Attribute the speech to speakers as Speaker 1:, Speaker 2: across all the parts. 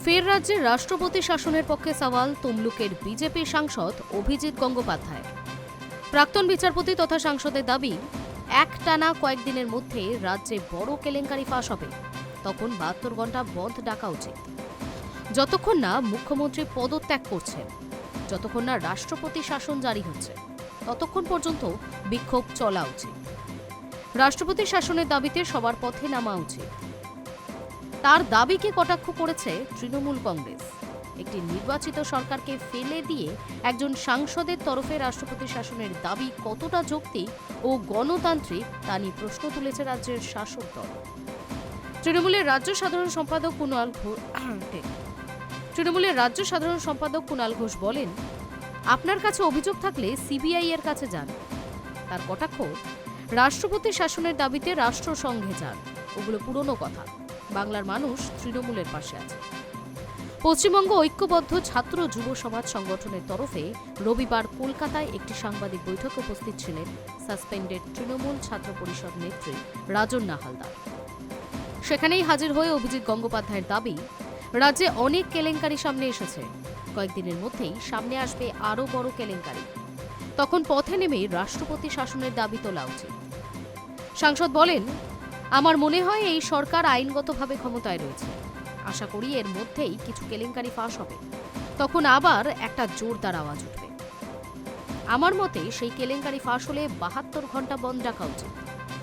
Speaker 1: ফের রাজ্যে রাষ্ট্রপতি শাসনের পক্ষে সওয়াল তমলুকের বিজেপি সাংসদ অভিজিৎ গঙ্গোপাধ্যায়। প্রাক্তন বিচারপতি তথা সাংসদের দাবি, একটানা কয়েকদিনের মধ্যে রাজ্যে বড় কেলেঙ্কারি ফাঁস হবে, তখন 72 ঘণ্টা বন্ধ ডাকা উচিত। যতক্ষণ না মুখ্যমন্ত্রী পদত্যাগ করছেন, যতক্ষণ না রাষ্ট্রপতি শাসন জারি হচ্ছে, ততক্ষণ পর্যন্ত বিক্ষোভ চলা উচিত। রাষ্ট্রপতি শাসনের দাবিতে সবার পথে নামা উচিত। তার দাবিকে কটাক্ষ করেছে তৃণমূল কংগ্রেস। একটি নির্বাচিত সরকারকে ফেলে দিয়ে একজন সাংসদের তরফে রাষ্ট্রপতি শাসনের দাবি কতটা যৌক্তিক ও গণতান্ত্রিক তা নিয়ে প্রশ্ন তুলেছে রাজ্যের শাসক দল। তৃণমূলের রাজ্য সাধারণ সম্পাদক কুণাল ঘোষ বলেন, আপনার কাছে অভিযোগ থাকলে সিবিআই এর কাছে যান। তার কটাক্ষ, রাষ্ট্রপতি শাসনের দাবিতে রাষ্ট্রসংঘে যান, ওগুলো পুরনো কথা। বাংলার মানুষ তৃণমূলের পাশে আছে। পশ্চিমবঙ্গ ঐক্যবদ্ধ ছাত্র যুব সমাজ সংগঠনের তরফে রবিবার কলকাতায় একটি সাংবাদিক বৈঠকে উপস্থিত ছিলেন সাসপেন্ডেড তৃণমূল ছাত্র পরিষদ নেত্রী রাজন্না হালদার। সেখানেই হাজির হয়ে অভিজিৎ গঙ্গোপাধ্যায়ের দাবি, রাজ্যে অনেক কেলেঙ্কারি সামনে এসেছে, কয়েকদিনের মধ্যেই সামনে আসবে আরও বড় কেলেঙ্কারি। তখন পথে নেমে রাষ্ট্রপতি শাসনের দাবি তোলা উচিত। সাংসদ বলেন, আমার মনে হয় এই সরকার আইনগতভাবে ক্ষমতায় রয়েছে। আশা করি এর মধ্যেই কিছু কেলেঙ্কারি ফাঁস হবে, তখন আবার একটা জোরদার আওয়াজ উঠবে। আমার মতে সেই কেলেঙ্কারি ফাঁস হলে 72 ঘণ্টা বন্ধ রাখা উচিত,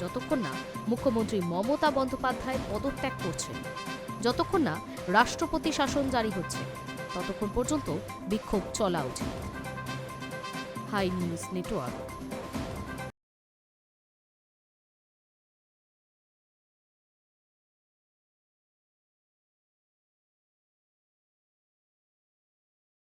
Speaker 1: যতক্ষণ না মুখ্যমন্ত্রী মমতা বন্দ্যোপাধ্যায় পদত্যাগ করছেন, যতক্ষণ না রাষ্ট্রপতি শাসন জারি হচ্ছে, ততক্ষণ পর্যন্ত বিক্ষোভ চলা উচিত। High news network.